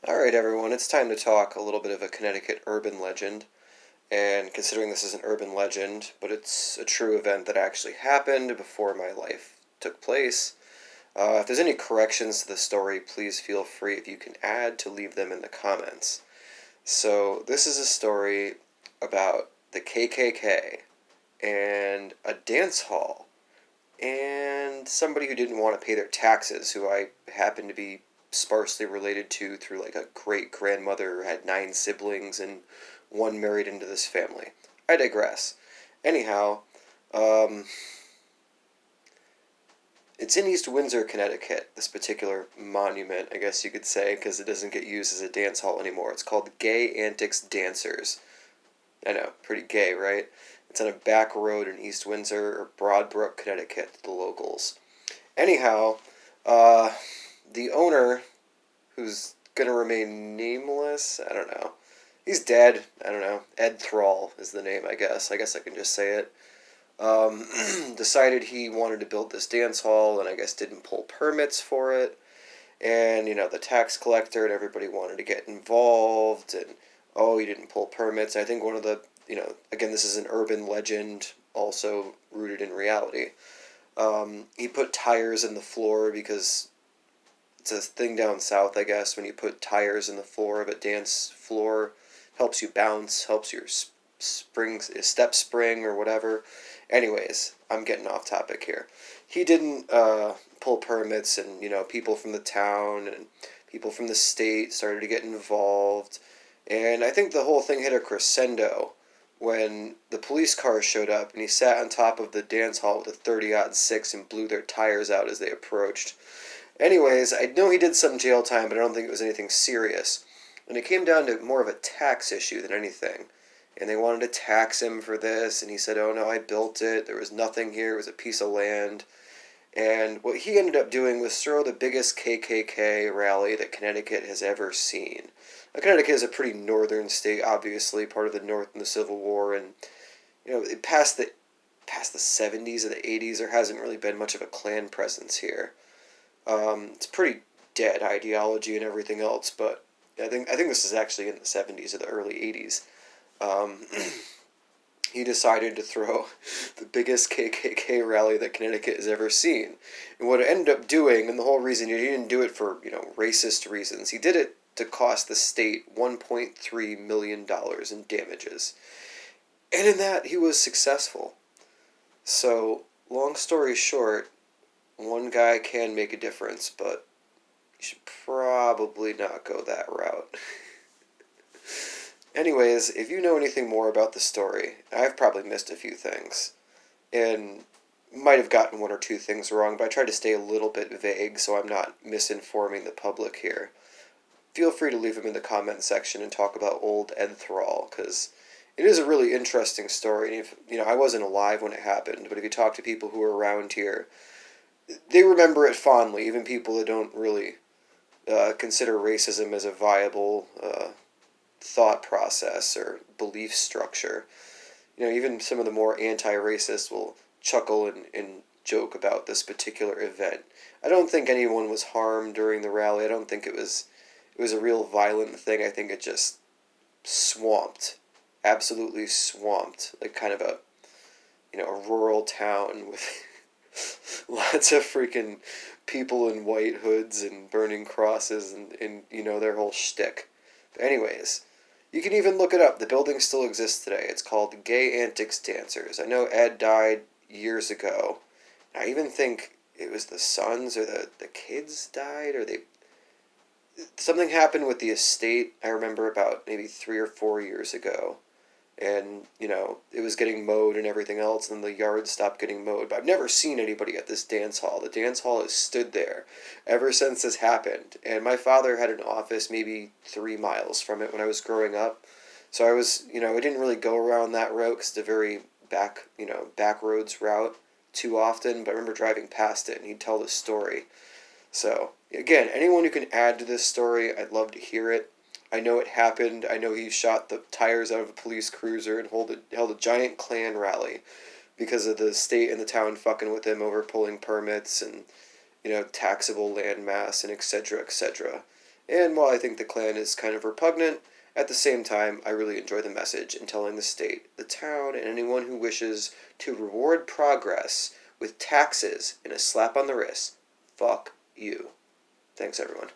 Alright, everyone, it's time to talk a little bit of a Connecticut urban legend. And considering this is an urban legend, but it's a true event that actually happened before my life took place, if there's any corrections to the story, please feel free, if you can add, to leave them in the comments. So, this is a story about the KKK and a dance hall and somebody who didn't want to pay their taxes, who I happen to be sparsely related to through like a great grandmother who had 9 siblings and one married into this family. I digress. Anyhow, um, it's in East Windsor, Connecticut, this particular monument, I guess you could say, because it doesn't get used as a dance hall anymore. It's called Antics Dancers. I know, pretty gay, right? It's on a back road in East Windsor, or Broadbrook, Connecticut, to the locals. Anyhow, uh, the owner, who's gonna remain nameless, I don't know. He's dead. I don't know. Ed Thrall is the name, I guess. I guess I can just say it. Um, decided he wanted to build this dance hall, and I guess didn't pull permits for it. And the tax collector and everybody wanted to get involved, and oh, he didn't pull permits. I think one of the again, this is an urban legend, also rooted in reality. He put tires in the floor because it's a thing down south, I guess. When you put tires in the floor of a dance floor, helps you bounce, helps your step spring or whatever. Anyways, I'm getting off topic here. He didn't pull permits, and people from the town and people from the state started to get involved, and I think the whole thing hit a crescendo when the police car showed up and he sat on top of the dance hall with a 30-06 and blew their tires out as they approached. Anyways, I know he did some jail time, but I don't think it was anything serious. And it came down to more of a tax issue than anything. And they wanted to tax him for this, and he said, "Oh no, I built it. There was nothing here. It was a piece of land." And what he ended up doing was throw the biggest KKK rally that Connecticut has ever seen. Now, Connecticut is a pretty northern state, obviously, part of the North in the Civil War, and past the 70s or the 80s, there hasn't really been much of a Klan presence here. It's pretty dead ideology and everything else, but I think this is actually in the 70s or the early 80s. Um, he decided to throw the biggest KKK rally that Connecticut has ever seen. And what it ended up doing, and the whole reason he didn't do it for racist reasons, he did it to cost the state $1.3 million in damages. And in that, he was successful. So, long story short, one guy can make a difference, but you should probably not go that route. Anyways, if you know anything more about the story, I've probably missed a few things, and might have gotten one or two things wrong, but I tried to stay a little bit vague so I'm not misinforming the public here. Feel free to leave them in the comment section and talk about old Ed Thrall, because it is a really interesting story. And if, I wasn't alive when it happened, but if you talk to people who are around here, they remember it fondly, even people that don't really consider racism as a viable thought process or belief structure. Even some of the more anti-racists will chuckle and joke about this particular event. I don't think anyone was harmed during the rally. I don't think it was a real violent thing. I think it just swamped, absolutely swamped, like kind of a rural town with lots of freaking people in white hoods and burning crosses and their whole shtick. But anyways, you can even look it up. The building still exists today. It's called Antics Dancers. I know Ed died years ago. I even think it was the sons or the kids died, or they something happened with the estate. I remember about maybe 3 or 4 years ago, and it was getting mowed and everything else, and then the yard stopped getting mowed. But I've never seen anybody at this dance hall. The dance hall has stood there ever since this happened, and my father had an office maybe 3 miles from it when I was growing up. So I didn't really go around that route because it's a very back roads route too often. But I remember driving past it, and he'd tell the story. So again, anyone who can add to this story, I'd love to hear it. I know it happened. I know he shot the tires out of a police cruiser and held a giant Klan rally because of the state and the town fucking with him over pulling permits and taxable land mass and etc. etc. And while I think the Klan is kind of repugnant, at the same time, I really enjoy the message in telling the state, the town, and anyone who wishes to reward progress with taxes and a slap on the wrist. Fuck you. Thanks, everyone.